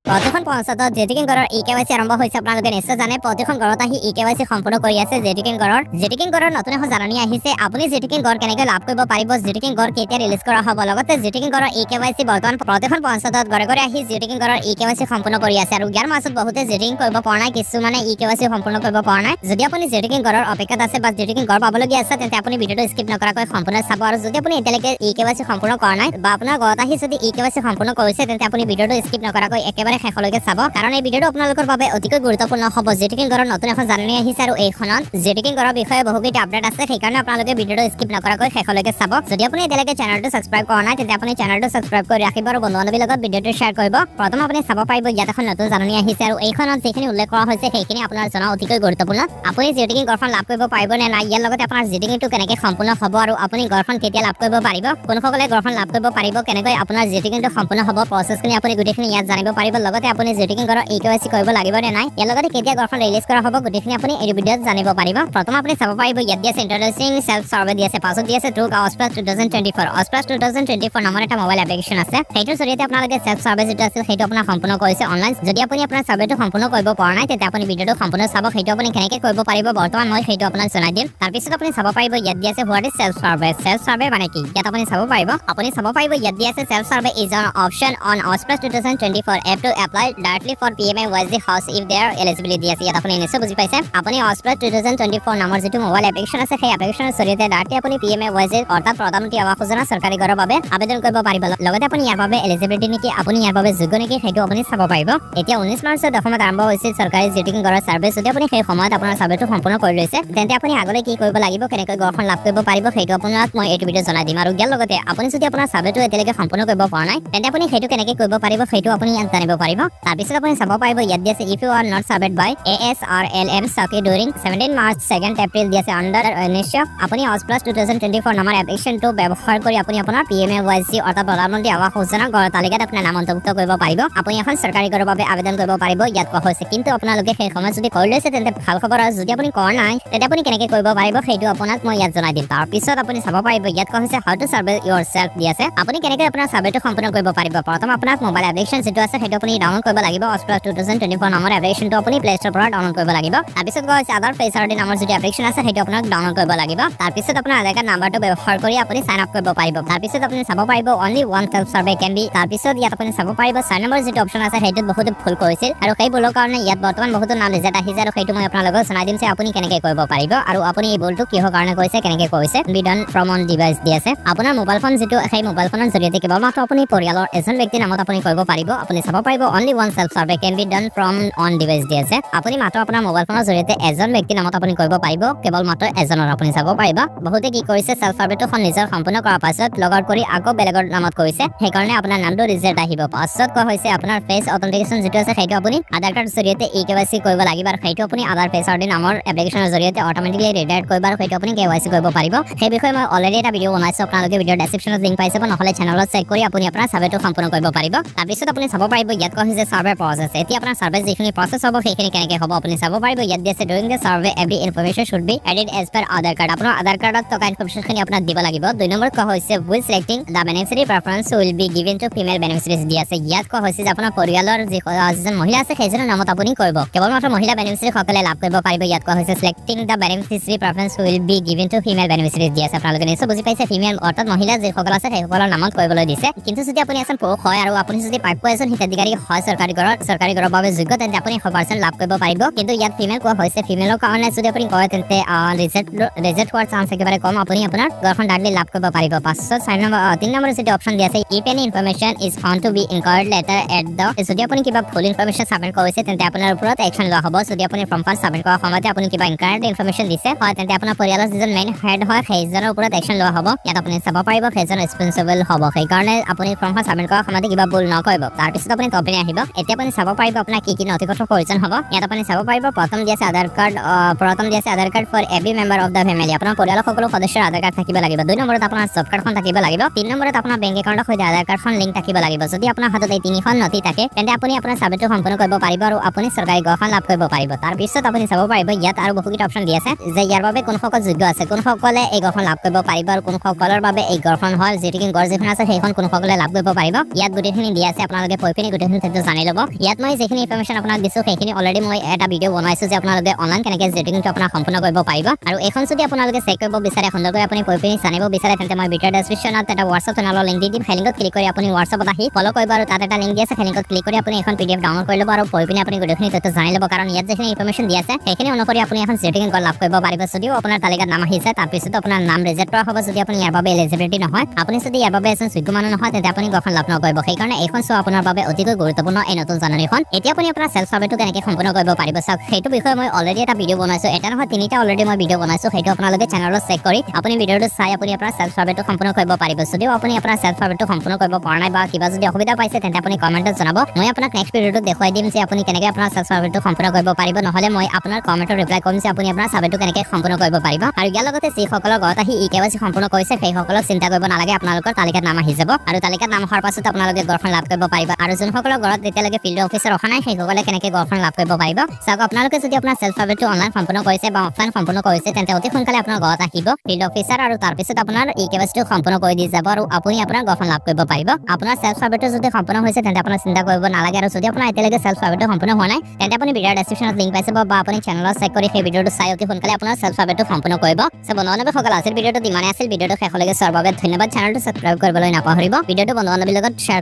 প্ৰতিখন পঞ্চায়তত জেটিকিং গড়ৰ ইকেৱাইচি আৰম্ভ হৈছে। আপোনালোকে নিশ্চয় জানে প্ৰতিখন গড়ত আহি ইকেৱাইচি সম্পূৰ্ণ কৰি আছে জেটিকিং গড়ৰ নতুন এখন জাননী আহিছে। আপুনি জেটিকিং গড় কেনেকৈ লাভ কৰিব পাৰিব, জেটিকিং গড় কেতিয়া ৰিলিজ কৰা হ'ব, লগতে জেটিকিং গড়ৰ ইকেৱাইচি বৰ্তমান প্ৰতিখন পঞ্চায়তত ঘৰে ঘৰে আহি জেটিকিং গড়ৰ ইকেৱাইচি সম্পূৰ্ণ কৰি আছে। আৰু ইয়াৰ মাজত বহুতে জেটিকিং কৰিব পৰা নাই, কিছুমানে ইকেৱাইচি সম্পূৰ্ণ কৰিব পৰা নাই। যদি আপুনি জেটিকিং গড়ৰ অপেক্ষাত আছে বা জেটিকিং গড় পাবলগীয়া আছে তেন্তে আপুনি ভিডিঅ'টো স্কিপ নকৰাকৈ সম্পূৰ্ণ চাব। আৰু যদি আপুনি এতিয়ালৈকে ইকেৱাইচি সম্পূৰ্ণ কৰা নাই বা আপোনাৰ ঘৰত আহি যদি ইকেৱাইচি সম্পূৰ্ণ কৰিছে তেন্তে আপুনি ভিডিঅ'টো স্কিপ নকৰাকৈ একেবাৰে শেষলৈকে চাব, কাৰণ এই ভিডিঅ'টো আপোনালোকৰ বাবে অতিকৈ গুৰুত্বপূৰ্ণ হ'ব। জেটিকিং গড়ৰ নতুন এখন জাননী আহিছে আৰু এইখনত জেটিকিং গড়ৰ বিষয়ে বহুকেইটা আপডেট আছে, সেইকাৰণে আপোনালোকে ভিডিঅ'টো স্কিপ নকৰাকৈ শেষলৈকে চাব। যদি আপুনি এতিয়ালৈকে চেনেলটো ছাবস্ক্ৰাইব কৰা নাই তেন্তে আপুনি চেনেলটো ছাবস্ক্ৰাইব কৰি ৰাখিব আৰু বন্ধু-বান্ধৱীৰ লগত ভিডিঅ'টো শ্বেয়াৰ কৰিব। প্ৰথম আপুনি চাব পাৰিব ইয়াত এখন নতুন জাননী আহিছে আৰু এইখনত যিখিনি উল্লেখ কৰা হৈছে সেইখিনি আপোনাৰ জনা অতিকৈ গুৰুত্বপূৰ্ণ। আপুনি জেটিকিং গড়খন লাভ কৰিব পাৰিব নে নাই, ইয়াৰ লগতে আপোনাৰ জেটিকিংটো কেনেকৈ সম্পূৰ্ণ হ'ব আৰু আপুনি গড়খন কেতিয়া লাভ কৰিব পাৰিব, কোনসকলে গড়খন লাভ কৰিব পাৰিব, কেনেকৈ আপোনাৰ জেটিকিংটো সম্পূৰ্ণ হ'ব, প্ৰচেছখিনি আপুনি গোটেইখিনি ইয়াত জানিব পাৰিব। লগতে আপুনি জেটিকিং গড়ৰ ইকেৱাইচি কৰিব লাগিব নে নাই, ইয়াৰ লগতে কেতিয়া গড়খন ৰিলিজ কৰা হ'ব, গোটেইখিনি আপুনি এই ভিডিঅ'ত জানিব পাৰিব। প্ৰথম আপুনি চাব পাৰিব ইয়াত দিয়া আছে ইন্ট্ৰডিউচিং সেল্ফ সাৰ্ভে দি আছে, পাছত দি আছে ট্ৰুক অস্প্লাছ 2024 অস্প্লাছ 2024 নামৰ এটা মোবাইল এপ্লিকেশ্যন আছে। সেইটোৰ জৰিয়তে আপোনালোকে সেল্ফ সাৰ্ভে যিটো আছিল সেইটো আপোনাৰ সম্পূৰ্ণ কৰিছে অনলাইন। যদি আপুনি আপোনাৰ সাৰ্ভেটো সম্পূৰ্ণ কৰিব পৰা নাই তেন্তে আপুনি ভিডিঅ'টো সম্পূৰ্ণ চাব, সেইটো আপুনি কেনেকৈ কৰিব পাৰিব বৰ্তমান মই সেইটো আপোনাক জনাই দিম। তাৰপিছত আপুনি চাব পাৰিব ইয়াত দি আছে হোৱাট ইজ সেল্ফ সাৰ্ভে মানে কি, ইয়াত আপুনি চাব পাৰিব ইয়াত দি আছে self survey is an option on অস্প্লাছ 2024 app to apply directly for PMAYZ house if they are eligible দি আছে। ইয়াত আপুনি নিশ্চয় বুজি পাইছে, আপুনি অস্প্লাছ 2024 নামৰ যিটো মোবাইল এপ্লিকেশ্যন আছে সেই এপ্লিকেশ্যনৰ জৰিয়তে ডাইৰেক্টলি আপুনি PMAYZ অৰ্থাৎ প্ৰধানমন্ত্ৰী আৱাস যোজনা চৰকাৰী ঘৰৰ বাবে আবেদন কৰিব পাৰিব। লগতে আপুনি ইয়াৰ বাবে এলিজিবিলিটি নেকি, আপুনি ইয়াৰ বাবে যোগ্য নেকি সেইটো আপুনি চাব পাৰিব। এতিয়া 19 মাৰ্চত অসমত আৰম্ভ হৈছিল চৰকাৰী জেটিকিং গড়ৰ সাৰ্ভে। যদি আপুনি সেই সময়ত আপোনাৰ সাৰ্ভেটো সম্পূৰ্ণ কৰি লৈছে তেন্তে আপুনি আগলৈ কি কৰিব লাগিব, কেনেকৈ গড়খন লাভ কৰিব পাৰিব সেইটো আপোনাক মই এইটো ভিডিঅ' জনাই দিম। আৰু ইয়াৰ লগতে আপুনি যদি আপোনাৰ সাৰ্ভেটো এতিয়ালৈকে সম্পূৰ্ণ কৰিব পৰা নাই তেন্তে আপুনি সেইটো কেনেকৈ কৰিব পাৰিব সেইটো আপুনি ইয়াত জানিব পাৰিব। তাৰপিছত আপুনি চাব পাৰিব ইয়াত দি আছে if you are not surveyed by ASRLM SAKI during 17 March 2 April দি আছে আণ্ডাৰ নিশ্চয় আপুনি অস্প্লাছ 2024 নামৰ এপ্লিকেশ্যনটো ব্যৱহাৰ কৰি আপুনি আপোনাৰ PMAYZ অৰ্থাৎ প্ৰধানমন্ত্ৰী আৱাস যোজনা গড় তালিকাত আপোনাৰ নাম অন্তৰ্ভুক্ত কৰিব পাৰিব। আপুনি এখন চৰকাৰী ঘৰৰ বাবে আবেদন কৰিব পাৰিব ইয়াত কোৱা হৈছে। কিন্তু আপোনালোকে সেই সময়ত যদি কৰি লৈছে তেন্তে ভাল খবৰ, আৰু যদি আপুনি কৰা নাই তেন্তে আপুনি কেনেকৈ কৰিব পাৰিব সেইটো আপোনাক মই ইয়াত জনাই দিম। তাৰপিছত আপুনি চাব পাৰিব ইয়াত কোৱা হৈছে how to survey yourself দি আছে, আপুনি কেনেকৈ আপোনাৰ সাৰ্ভেটো সম্পূৰ্ণ কৰিব পাৰিব। প্ৰথম আপোনাক মোবাইল এপ্লিকেশ্যন যিটো আছে সেইটো আপুনি ডাউনলোড কৰিব লাগিব। অস্প্লাছ 2024 নামৰ এপ্লিকেশ্যনটো আপুনি প্লে ষ্টৰৰ পৰা ডাউনলোড কৰিব লাগিব। তাৰপিছত কোৱা হৈছে আধাৰ ফেচ আইডি নামৰ যিটো এপ্লিকেশ্যন আছে সেইটো আপোনাক ডাউনলোড কৰিব লাগিব। তাৰপিছত আপোনাৰ আধাৰ কাৰ্ড নাম্বাৰটো ব্যৱহাৰ কৰি আপুনি সাইন আপ কৰিব পাৰিব। তাৰপিছত আপুনি চাব পাৰিব only one self survey can be. তাৰপিছত ইয়াত আপুনি চাব পাৰিব 4 নম্বৰ যিটো অপশ্যন আছে সেইটোত বহুতো ভুল কৰিছিল আৰু সেই ভুলৰ কাৰণে ইয়াত বৰ্তমান বহুতো নাম ৰিজেক্ট আহিছে আৰু সেইটো মই আপোনালোকক জনাই দিম যে আপুনি কেনেকৈ কৰিব পাৰিব আৰু আপুনি এই ভুলটো কিহৰ কাৰণে কৰিছে, কেনেকৈ কৰিছে। Be done from on device দি আছে, আপোনাৰ মোবাইল ফোন যিটো সেই মোবাইল ফোনৰ জৰিয়তে কেৱল মাত্ৰ আপুনি পৰিয়ালৰ এজন ব্যক্তিৰ নামত আপুনি কৰিব পাৰিব। আপুনি চাব পাৰিব only one self survey can be done from on device দি আছে, আপুনি মাত্ৰ আপোনাৰ মোবাইল ফোনৰ জৰিয়তে এজন ব্যক্তিৰ নামত আপুনি কৰিব পাৰিব, কেৱল মাত্ৰ এজনৰ। আপুনি চাব পাৰিব বহুতে কি কৰিছে সেল্ফ সাৰ্ভেটো নিজৰ সম্পূৰ্ণ কৰাৰ পাছত লগ আউট কৰি আকৌ বেলেগৰ নামত কৰিছে, সেইকাৰণে আপোনাৰ নামটো ৰিজেক্ট আহিব। পাছত কোৱা হৈছে আপোনাৰ ফেচ অথেন্টিকেশ্যন যিটো আছে সেইটো আপুনি আধাৰ কাৰ্ডৰ জৰিয়তে ইকেৱাইচি কৰিব লাগিব আৰু সেইটো আপুনি আধাৰ ফেচ আইডি নামৰ এপ্লিকেশ্যনৰ জৰিয়তে অট'মেটিকলি ৰিডাইৰেক্ট কৰিব আৰু সেইটো আপুনি KYC কৰিব পাৰিব। সেই বিষয়ে মই অলৰেডি এটা ভিডিঅ' বনাইছোঁ, আপোনালোকে ভিডিঅ'ৰ ডেছক্ৰিপশ্যনত লিংক পাইছে, নহ'লে চেনেলত চেক কৰি আপুনি আপোনাৰ সাৰ্ভেটো সম্পূৰ্ণ কৰিব পাৰিব। তাৰপিছত আপুনি চাব পাৰিব ইয়াত কোৱা হৈছে সাৰ্ভে প্ৰচেছ। এতিয়া আপোনাৰ সাৰ্ভে যিখিনি প্ৰচেছ হ'ব সেইখিনি কেনেকৈ হ'ব আপুনি চাব পাৰিব। ইয়াত দি আছে during the survey every information should be added as per Aadhaar card, আপোনাৰ আধাৰ কাৰ্ডত থকা ইনফৰমেশ্যনখিনি আপোনাক দিব লাগিব। 2 নম্বৰ কোৱা হৈছে with selecting the beneficiary preference will be given to female beneficiaries দি আছে। ইয়াত কোৱা হৈছে যে আপোনাৰ পৰিয়ালৰ যিজন মহিলা আছে সেইজনৰ নামত আপুনি কৰিব, কেৱল মাত্ৰ মহিলা বেনিফিচিয়াৰীসকলে লাভ কৰিব পাৰিব। ইয়াত কোৱা হৈছে selecting the beneficiary preference will be given to female beneficiaries দি আছে। আপোনালোকে নিশ্চয় বুজি পাইছে, ফিমেল অৰ্থাৎ মহিলা যিসকল আছে সেইসকলৰ নামত কৰিবলৈ দিছে। কিন্তু যদি আপুনি এজন পুৰুষ হয় আৰু আপুনি যদি প্ৰাপ্য এজন হিতাধিকাৰী হয় চৰকাৰী ঘৰৰ বাবে যোগ্য তেন্তে আপুনি 100% লাভ কৰিব পাৰিব। কিন্তু ইয়াত ফিমেল কোৱা হৈছে, ফিমেলৰ কাৰণে যদি আপুনি কৰে তেন্তে ৰিজেক্ট হোৱাৰ চান্স একেবাৰে কম, আপুনি আপোনাৰ ঘৰখন ডাইৰেক্টলি লাভ কৰিব পাৰিব। পাছত 3 নম্বৰ যিটো অপশ্যন দি আছে if any information is found to be incorrect later at the, যদি আপুনি কিবা ভুল ইনফৰমেশ্যন ছাবমিট কৰিছে তেন্তে আপোনাৰ ওপৰত একশ্যন লোৱা হ'ব। যদি আপুনি ফৰ্ম ফাৰ্ষ্ট ছাবমিট কৰাৰ সময়তে আপুনি কিবা ইনকাৰেক্ট ইনফৰমেশ্যন দিছে হয় তেন্তে আপোনাৰ পৰিয়ালৰ যিজন মেইন হেড হয় সেইজনৰ ওপৰত একশ্যন লোৱা হ'ব। ইয়াত আপুনি চাব পাৰিব সেইজন ৰেছপনচিবল হ'ব, সেইকাৰণে আপুনি ফৰ্ম ফাৰ্ষ্ট ছাবমিট কৰাৰ সময়তে কিবা ভুল নকৰিব। তাৰপিছত আপুনি কম্পেনী আহিব। এতিয়া আপুনি চাব পাৰিব আপোনাৰ কি নথিপত্ৰৰ প্ৰয়োজন হ'ব। ইয়াত আপুনি চাব পাৰিব প্ৰথম দি আছে Aadhaar card for every member of the family, আপোনাৰ পৰিয়ালৰ সকলো সদস্যৰ আধাৰ কাৰ্ড থাকিব লাগিব। 2 নম্বৰত আপোনাৰ জব কাৰ্ডখন থাকিব লাগিব। 3 নম্বৰত আপোনাৰ বেংক একাউণ্টৰ সৈতে আধাৰ কাৰ্ডখন লিংক থাকিব লাগিব। যদি আপোনাৰ হাতত এই 3খন নথি থাকে তেন্তে আপুনি আপোনাৰ সাৰ্ভেটো সম্পূৰ্ণ কৰিব পাৰিব আৰু আপুনি চৰকাৰী ঘৰখন লাভ কৰিব পাৰিব। তাৰপিছত আপুনি চাব পাৰিব ইয়াত আৰু বহুকেইটা অপশ্যন দি আছে যে ইয়াৰ বাবে কোনসকল যোগ্য আছে, কোনসকলে এই ঘৰখন লাভ কৰিব পাৰিব আৰু কোনসকলৰ বাবে এই ঘৰখন হয় জেটিকিং গড় যিখন আছে সেইখন কোনসকলে লাভ কৰিব পাৰিব। ইয়াত গোটেইখিনি দিয়া আছে, আপোনালোকে পঢ়ি পিনি গোটেইখিনি সেইটো জানি ল'ব ইয়াত মই যিখিনি ইনফৰমেশ্যন আপোনাক দিছো সেইখিনি অলৰেডি মই এটা ভিডিঅ' বনাইছো যে আপোনালোকে অনলাইন কেনেকৈ জেটিংটো আপোনাৰ সম্পূৰ্ণ কৰিব পাৰিব আৰু এখন যদি আপোনালোকে চেক কৰিব বিচাৰে সুন্দৰকৈ আপুনি পঢ়ি পিনি জানিব বিচাৰে তেন্তে মই ভিডিঅ' ডেছক্ৰিপশ্যনত এটা হোৱাটছআপ চেনেলৰ লিংক দি দিম সেই লিংকত ক্লিক কৰি আপুনি হোৱাটছআপত আহি ফ'ল' কৰিব আৰু তাত এটা লিংক দি আছে সেই লিংকত ক্লিক কৰি আপুনি এখন PDF ডাউনলোড কৰি ল'ব আৰু পঢ়ি পিনি আপুনি গোটেইখিনি তথ্য জানি ল'ব কাৰণ ইয়াত যিখিনি ইনফৰমেশ্যন দি আছে সেইখিনি অনুসৰি আপুনি এখন জেটিং কল লাভ কৰিব পাৰিব যদিও আপোনাৰ তালিকাত নাম আহিছে তাৰপিছত আপোনাৰ নাম ৰিজেক্ট কৰা হ'ব যদি আপুনি ইয়াৰ বাবে এলিজিবিলিটি নহয় আপুনি যদি ইয়াৰ বাবে এজন যোগ্য মানুহ নহয় তেন্তে আপুনি গঠন লাভ নকৰিব সেইকাৰণে এইখন চোৱা আপোনাৰ বাবে অতিকৈ গুৰুত্বপূৰ্ণ এই নতুন জাননীখন এতিয়া আপুনি আপোনাৰ সেলফ সাৰ্ভেটো কেনেকৈ সম্পূৰ্ণ কৰিব পাৰিব চাওক সেইটো বিষয়ে মই অলৰেডি এটা ভিডিঅ' বনাইছো এটা নহয় তিনিটা অলৰেডি মই ভিডিঅ' বনাইছো সেইটো আপোনালোকে চেনেলত চেক কৰি আপুনি ভিডিঅ'টো চাই আপুনি আপোনাৰ সেলফ সাৰ্ভেটো সম্পূৰ্ণ কৰিব পাৰিব যদিও আপুনি আপোনাৰ সেলফ সাৰ্ভেটো সম্পূৰ্ণ কৰিব পৰা নাই বা কিবা যদি অসুবিধা পাইছে তেন্তে আপুনি কমেণ্টত জনাব মই আপোনাক নেক্সট ভিডিঅ'টোত দেখুৱাই দিম যে আপুনি কেনেকৈ আপোনাৰ সেলফ সাৰ্ভেটো সম্পূৰ্ণ কৰিব পাৰিব নহ'লে মই আপোনাৰ কমেণ্টত ৰিপ্লাই কৰিম যে আপুনি আপোনাৰ সাৰ্ভেটো কেনেকৈ সম্পূৰ্ণ কৰিব পাৰিব আৰু ইয়াৰ লগতে যিসকলৰ ঘৰত আহি EKYC সম্পূৰ্ণ কৰিছে সেইসকলক চিন্তা কৰিব নালাগে আপোনালোকৰ তালিকাত নাম আহি যাব আৰু তালিকাত নাম অহাৰ পাছত আপোনালোকে গড়খন লাভ কৰিব পাৰিব আৰু যোনসকলৰ ঘৰত এতিয়ালৈকে ফিল্ড অফিচাৰ অহা নাই সেইসকলে কেনেকৈ গড়খন লাভ কৰিব পাৰিব চাওক আপোনালোকে যদি আপোনাৰ সেলফ সাৰ্ভেটো অনলাইন সম্পূৰ্ণ কৰিছে বা অফলাইন সম্পূৰ্ণ কৰিছে তেন্তে অতি সোনকালে আপোনাৰ ঘৰত আহিব ফিল্ড অফিচাৰ আৰু তাৰপিছত আপোনাৰ EKYCটো সম্পূৰ্ণ কৰি দি যাব আৰু আপুনি আপোনাৰ গড়খন লাভ কৰিব পাৰিব আপোনাৰ সেলফ সাৰ্ভেটো যদি সম্পূৰ্ণ হৈছে তেন্তে আপোনাৰ চিন্তা কৰিব নালাগে আৰু যদি আপোনাৰ এতিয়ালৈকে সেলফ সাৰ্ভেটো সম্পূৰ্ণ হোৱা নাই তেন্তে আপুনি ভিডিঅ'ৰ ডেছক্ৰিপশ্যনত লিংক পাইছে বা আপুনি চেনেলত চেক কৰি সেই ভিডিঅ'টো চাই অতি সোনকালে আপোনাৰ সেলফ সাৰ্ভেটো সম্পূৰ্ণ কৰিব সো বন্ধু-বান্ধৱীসকল আজিৰ ভিডিঅ'টো ইমানেই আছিল ভিডিঅ'টো শেষলৈকে চোৱাৰ বাবে ধন্যবাদ চেনেলটো সাবস্ক্ৰাইব কৰিবলৈ নাপাহৰিব ভিডিঅ'টো বন্ধু-বান্ধৱীৰ লগত শ্বেয়াৰ